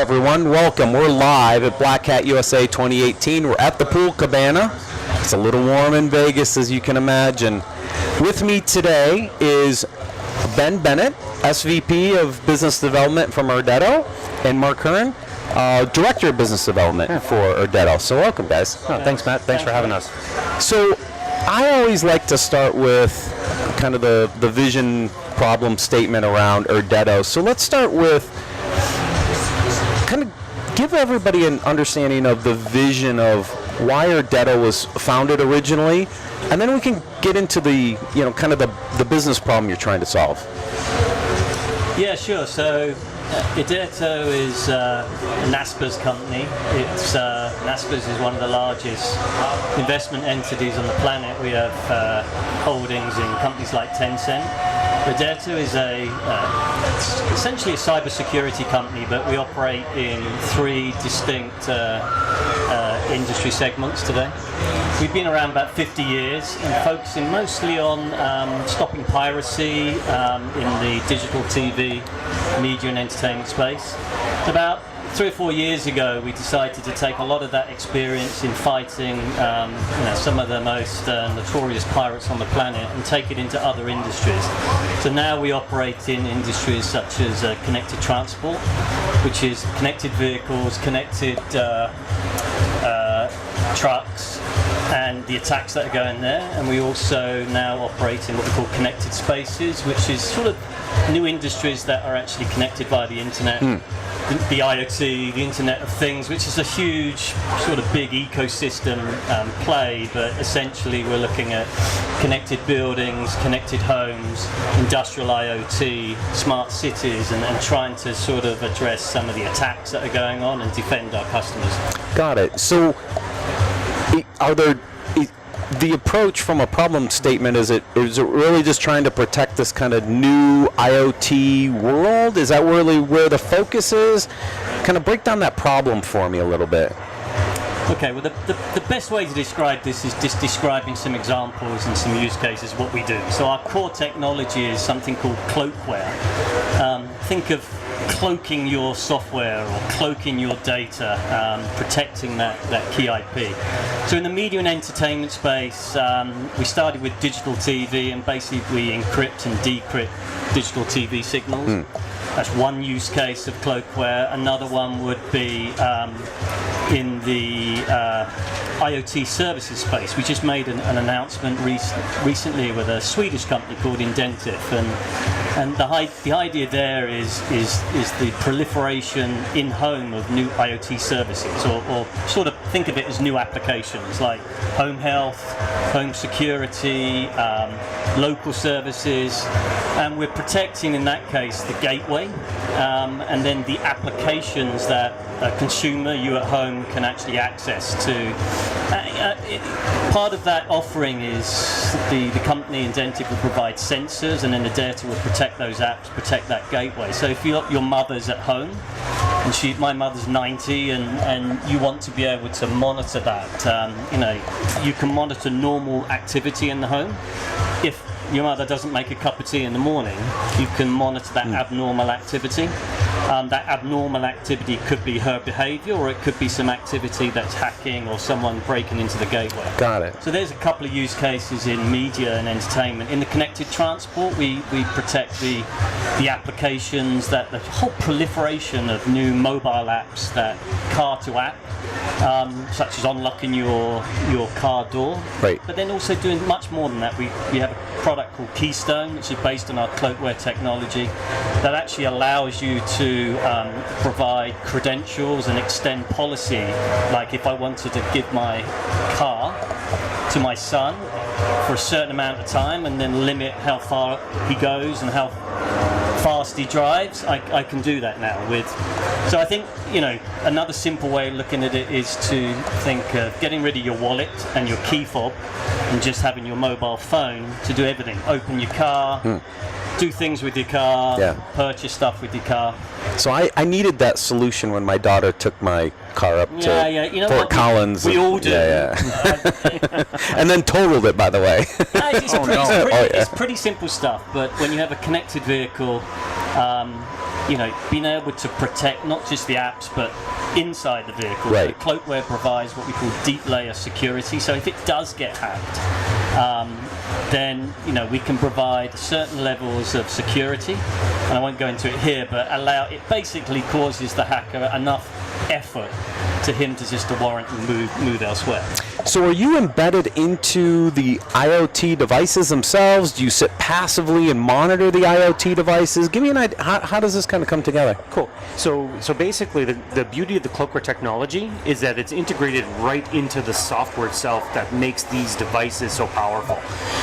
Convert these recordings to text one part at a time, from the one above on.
everyone. Welcome. We're live at Black Hat USA 2018. We're at the Pool Cabana. It's a little warm in Vegas, as you can imagine. With me today is Bennett, SVP of Business Development from Irdeto, and Mark Hearn, Director of Business Development for Irdeto. So welcome, guys. Oh, thanks, Matt. Thanks for having us. So I always like to start with kind of the vision problem statement around Irdeto. So let's start with kind of give everybody an understanding of the vision of why Irdeto was founded originally, and then we can get into the, kind of the business problem you're trying to solve. Yeah, sure. So Irdeto is NASPA's company. NASPA's is one of the largest investment entities on the planet. We have holdings in companies like Tencent. Irdeto is essentially a cybersecurity company, but we operate in three distinct industry segments today. We've been around about 50 years and focusing mostly on stopping piracy in the digital TV, media and entertainment space. About 3 or 4 years ago, we decided to take a lot of that experience in fighting some of the most notorious pirates on the planet and take it into other industries. So now we operate in industries such as connected transport, which is connected vehicles, connected trucks, and the attacks that are going there. And we also now operate in what we call connected spaces, which is sort of new industries that are actually connected via the internet. The IoT, the Internet of Things, which is a huge sort of big ecosystem play, but essentially we're looking at connected buildings, connected homes, industrial IoT, smart cities, and trying to sort of address some of the attacks that are going on and defend our customers. Got it. So the approach from a problem statement, is it really just trying to protect this kind of new IoT world? Is that really where the focus is? Kind of break down that problem for me a little bit. Okay, well the best way to describe this is just describing some examples and some use cases of what we do. So our core technology is something called cloakware. Think of cloaking your software or cloaking your data, protecting that key IP. So in the media and entertainment space, we started with digital TV, and basically we encrypt and decrypt digital TV signals. That's one use case of cloakware. Another one would be in the IoT services space. We just made an announcement recently with a Swedish company called Irdeto, and the idea there is the proliferation in home of new IoT services, or sort of think of it as new applications like home health, home security, local services, and we're protecting in that case the gateway, and then the applications that a consumer, you at home, can actually access to. Part of that offering is the company Irdeto will provide sensors, and then the data will protect those apps, protect that gateway. So if your mother's at home, and my mother's 90, and you want to be able to monitor that, you can monitor normal activity in the home. If your mother doesn't make a cup of tea in the morning, you can monitor that abnormal activity. That abnormal activity could be her behavior, or it could be some activity that's hacking or someone breaking into the gateway. Got it. So there's a couple of use cases in media and entertainment. In the connected transport, we protect the applications, that the whole proliferation of new mobile apps, that car to app, such as unlocking your car door. Right. But then also doing much more than that. We have a product called Keystone, which is based on our cloakware technology, that actually allows you to provide credentials and extend policy. Like if I wanted to give my car to my son for a certain amount of time and then limit how far he goes and how fast he drives, I can do that now with. So I think, another simple way of looking at it is to think of getting rid of your wallet and your key fob and just having your mobile phone to do everything. Open your car, do things with your car, purchase stuff with your car. So I needed that solution when my daughter took my car up to Fort Collins. We all do. And then totaled it, by the way. It's pretty simple stuff, but when you have a connected vehicle, being able to protect not just the apps, but inside the vehicle. Right. The cloakware provides what we call deep layer security. So if it does get hacked, then we can provide certain levels of security, and I won't go into it here, but it basically causes the hacker enough effort to him to warrant and move elsewhere. So are you embedded into the IoT devices themselves? Do you sit passively and monitor the IoT devices? Give me an idea. How does this kind of come together? Cool. So basically, the beauty of the cloakware technology is that it's integrated right into the software itself that makes these devices so powerful.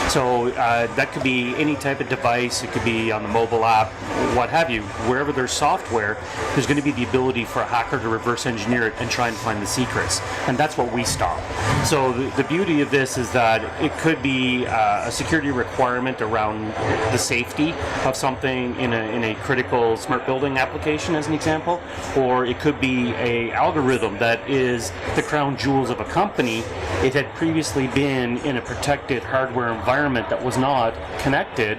So that could be any type of device. It could be on the mobile app, what have you. Wherever there's software, there's going to be the ability for a hacker to reverse engineer it and try and find the secrets. And that's what we stop. So the beauty of this is that it could be a security requirement around the safety of something in a critical smart building application, as an example, or it could be a algorithm that is the crown jewels of a company. It had previously been in a protected hardware environment that was not connected.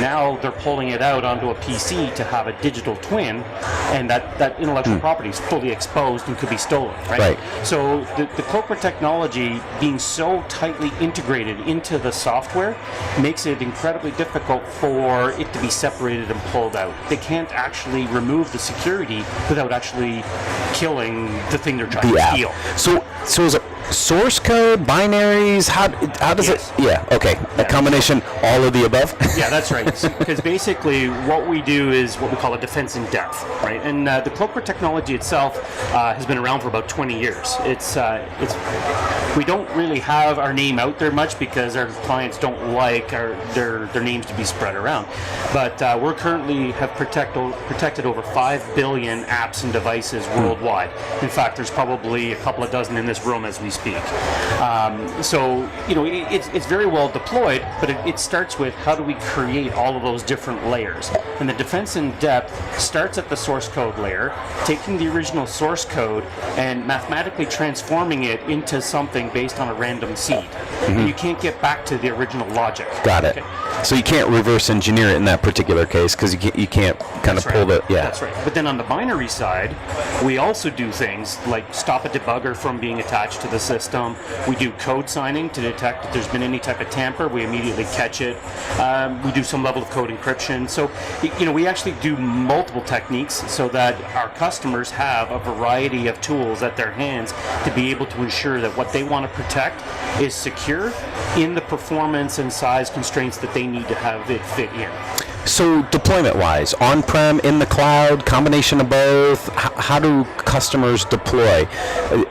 Now they're pulling it out onto a PC to have a digital twin, and that intellectual property is fully exposed and could be stolen, right? So the cloakware technology being so tightly integrated into the software makes it incredibly difficult for it to be separated and pulled out. They can't actually remove the security without actually killing the thing they're trying to steal. So is it source code, binaries? How does it? Yeah. Okay. A combination, all of the above. Yeah, that's right. Because basically, what we do is what we call a defense in depth, right? And the cloakware technology itself has been around for about 20 years. We don't really have our name out there much because our clients don't like their names to be spread around. But we're currently have protected over 5 billion apps and devices worldwide. In fact, there's probably a couple of dozen in this room as we speak. It's very well deployed, but it starts with how do we create all of those different layers. And the defense in depth starts at the source code layer, taking the original source code and mathematically transforming it into something based on a random seed. And you can't get back to the original logic. Got it. Okay. So you can't reverse engineer it in that particular case because you can't kind of pull the... Yeah. That's right. But then on the binary side, we also do things like stop a debugger from being attached to the system. We do code signing to detect if there's been any type of tamper. We immediately catch it. We do some level of code encryption. So, we actually do multiple techniques so that our customers have a variety of tools at their hands to be able to ensure that what they want to protect is secure in the performance and size constraints that they need to have it fit in. So deployment-wise, on-prem, in the cloud, combination of both, how do customers deploy?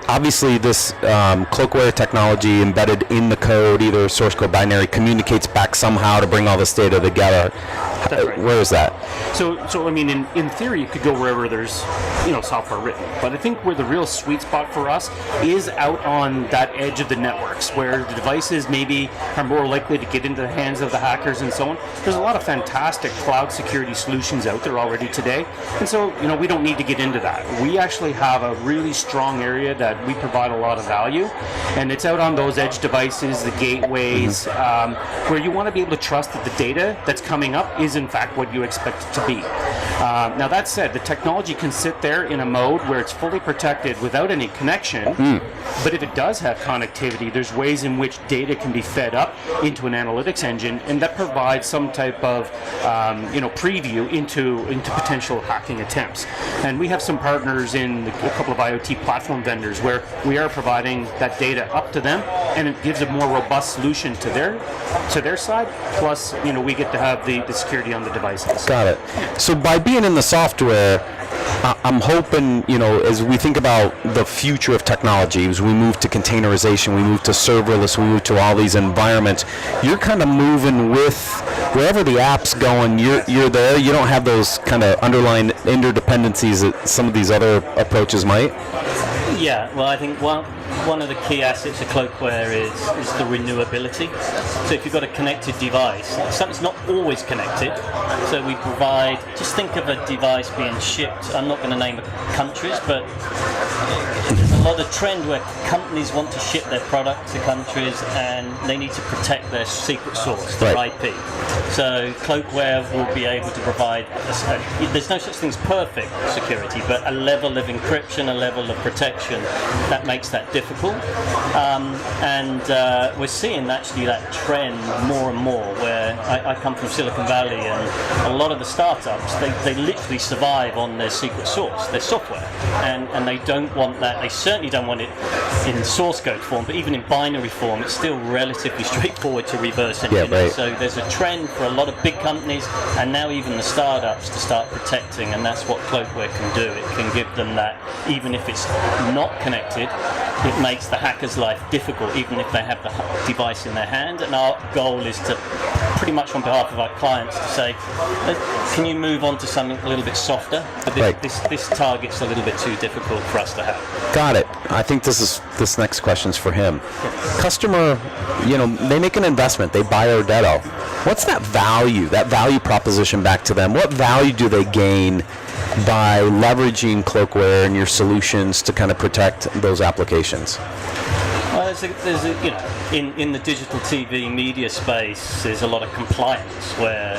Obviously, this cloakware technology embedded in the code, either source code, binary, communicates back somehow to bring all this data together. That's right. Where is that? So I mean, in theory, it could go wherever there's software written. But I think where the real sweet spot for us is out on that edge of the networks, where the devices maybe are more likely to get into the hands of the hackers and so on. There's a lot of fantastic cloud security solutions out there already today, and so we don't need to get into that. We actually have a really strong area that we provide a lot of value, and it's out on those edge devices, the gateways, where you want to be able to trust that the data that's coming up is in fact what you expect it to be. Now that said, the technology can sit there in a mode where it's fully protected without any connection, but if it does have connectivity, there's ways in which data can be fed up into an analytics engine, and that provides some type of preview into potential hacking attempts. And we have some partners in a couple of IoT platform vendors where we are providing that data up to them, and it gives a more robust solution to their side. Plus, we get to have the security on the devices. Got it. So by being in the software, I'm hoping, as we think about the future of technology, as we move to containerization, we move to serverless, we move to all these environments, you're kind of moving with wherever the app's going, you're there. You don't have those kind of underlying interdependencies that some of these other approaches might. Yeah, well, I think one of the key assets of cloakware is the renewability. So if you've got a connected device, something's not always connected. So we provide, just think of a device being shipped, I'm not going to name countries, but lot of trend where companies want to ship their product to countries and they need to protect their secret source, their IP. So cloakware will be able to provide, there's no such thing as perfect security, but a level of encryption, a level of protection that makes that difficult. And we're seeing actually that trend more and more, where I come from Silicon Valley, and a lot of the startups, they literally survive on their secret source, their software, and they don't want that. They certainly don't want it in source code form, but even in binary form, it's still relatively straightforward to reverse engineer. So there's a trend for a lot of big companies, and now even the startups, to start protecting, and that's what cloakware can do. It can give them that, even if it's not connected, it makes the hacker's life difficult, even if they have the device in their hand. And our goal is to, pretty much on behalf of our clients, to say, can you move on to something a little bit softer? But this target's a little bit too difficult for us to have. Got it. I think this next question's for him. Customer, they make an investment, they buy Irdeto. What's that value proposition back to them? What value do they gain by leveraging cloakware and your solutions to kind of protect those applications? Well, in the digital TV media space, there's a lot of compliance where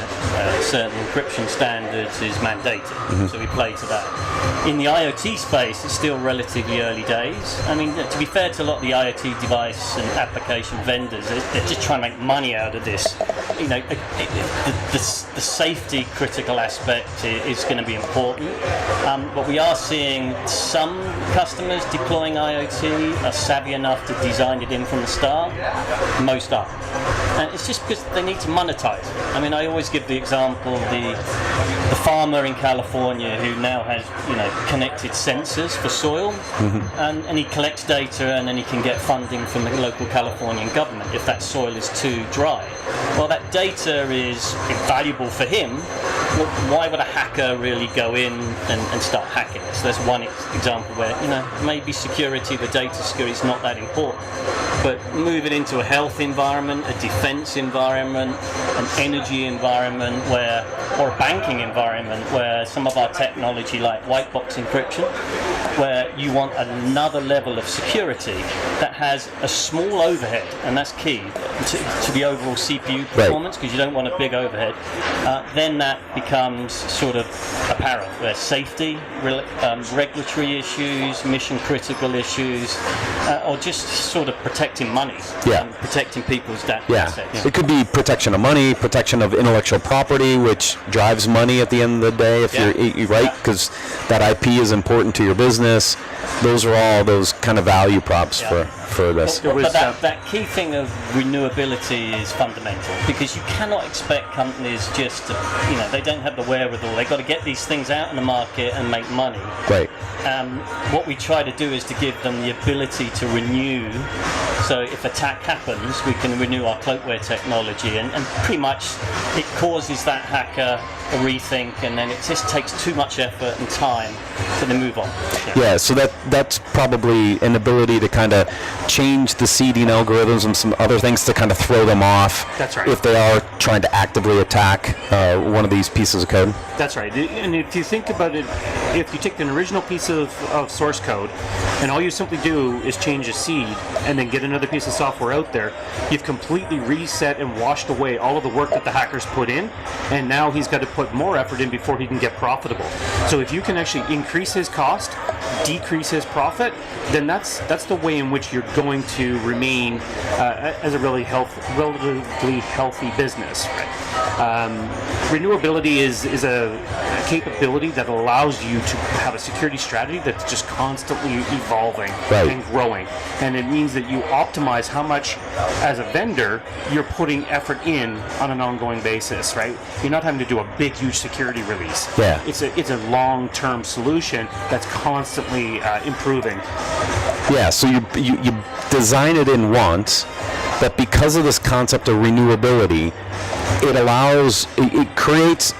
certain encryption standards is mandated, so we play to that. In the IoT space, it's still relatively early days. I mean, to be fair to a lot of the IoT device and application vendors, they're just trying to make money out of this. The safety critical aspect is going to be important, but we are seeing some customers deploying IoT are savvy enough to design it in from the start. Most are, and it's just because they need to monetize. I mean, I always give the example, the farmer in California who now has connected sensors for soil, and he collects data, and then he can get funding from the local Californian government if that soil is too dry. Well, that data is invaluable for him. Why would a hacker really go in and start hacking? So there's one example where maybe security, the data security is not that important, but move it into a health environment, a defense environment, an energy environment, or a banking environment, where some of our technology, like white box encryption, where you want another level of security that has a small overhead, and that's key to the overall CPU performance, because you don't want a big overhead. Then that becomes sort of apparent, where safety, regulatory issues, mission critical issues, or just sort of protecting money, protecting people's assets. It could be protection of money, protection of intellectual property, which drives money at the end of the day, if you're right, because that IP is important to your business. Those are all those kind of value props for this. But that key thing of renewability is fundamental, because you cannot expect companies just to, they don't have the wherewithal. They've got to get these things out in the market and make money. Right. What we try to do is to give them the ability to renew. So if attack happens, we can renew our cloakware technology, and pretty much it causes that hacker a rethink, and then it just takes too much effort and time, so they move on. Yeah, so that's probably an ability to kind of change the seeding algorithms and some other things to kind of throw them off. That's right. If they are trying to actively attack one of these pieces of code. That's right. And if you think about it, if you take an original piece of source code, and all you simply do is change a seed and then get another piece of software out there, you've completely reset and washed away all of the work that the hackers put in, and now he's got to put more effort in before he can get profitable. So if you can actually increase his cost, decrease his profit, then that's the way in which you're going to remain as a relatively healthy business. Renewability is a capability that allows you to have a security strategy that's just constantly evolving and growing, and it means that you optimize how much, as a vendor, you're putting effort in on an ongoing basis. Right? You're not having to do a big, huge security release. Yeah. It's a long-term solution that's constantly improving. Yeah. So you design it in once, but because of this concept of renewability, it creates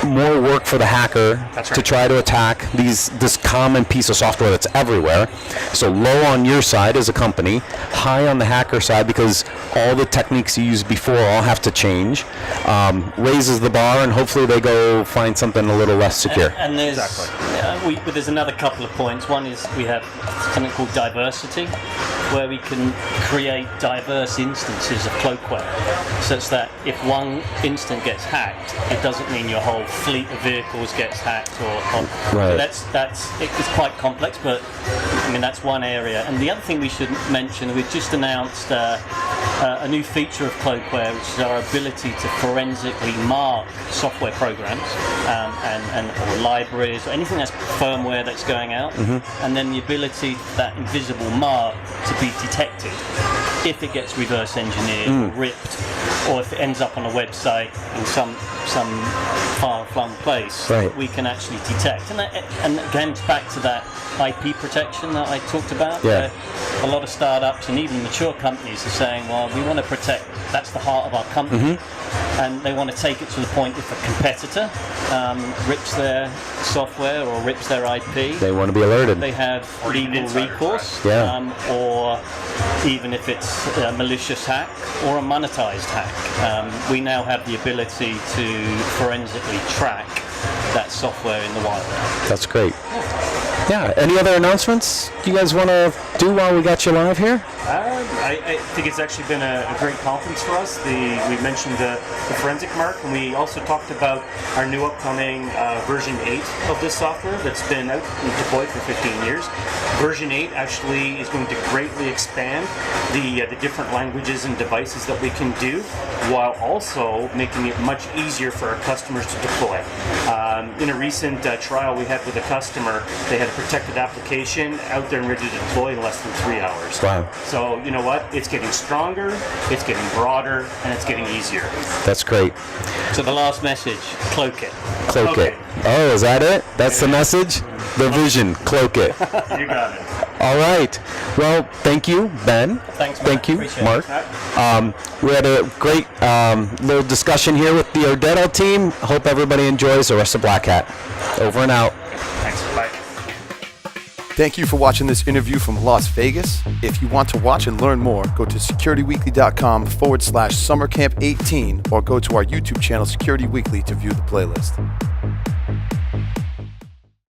more work for the hacker That's to right. try to attack this common piece of software that's everywhere. So low on your side as a company, high on the hacker side because all the techniques you used before all have to change. Raises the bar, and hopefully they go find something a little less secure. And there's there's another couple of points. One is we have something called diversity, where we can create diverse instances of cloakware, such that if one instant gets hacked, it doesn't mean your whole fleet of vehicles gets hacked. Right. It's quite complex, but I mean that's one area. And the other thing we should mention, we've just announced a new feature of cloakware, which is our ability to forensically mark software programs or libraries or anything that's firmware that's going out, and then the ability for that invisible mark to be detected if it gets reverse engineered or ripped, or if it ends up on a website in some far-flung place. Right. We can actually detect, and again back to that IP protection that I talked about. Yeah. A lot of startups and even mature companies are saying, well, we want to protect, that's the heart of our company, and they want to take it to the point if a competitor rips their software or rips their IP, They want to be alerted. they have legal recourse, Yeah. or even if it's a malicious hack or a monetized hack. We now have the ability to forensically track that software in the wild. That's great. Yeah. Any other announcements you guys want to do while we got you live here? I think it's actually been a great conference for us. We mentioned the forensic mark, and we also talked about our new upcoming version 8 of this software that's been out and deployed for 15 years. Version 8 actually is going to greatly expand the different languages and devices that we can do, while also making it much easier for our customers to deploy. In a recent trial we had with a customer, they had a protected application out there and ready to deploy in less than 3 hours. Wow. So you know what? It's getting stronger, it's getting broader, and it's getting easier. That's great. So the last message, cloak it. Cloak Okay. it. Oh, is that it? That's the message? The vision. Cloak it. You got it. All right. Well, thank you, Ben. Thanks, Matt. Thank you, Appreciate Mark. it. We had a great little discussion here with the Irdeto team. Hope everybody enjoys the rest of Black Hat. Over and out. Thanks. Bye. Thank you for watching this interview from Las Vegas. If you want to watch and learn more, go to securityweekly.com/summercamp18 or go to our YouTube channel Security Weekly to view the playlist.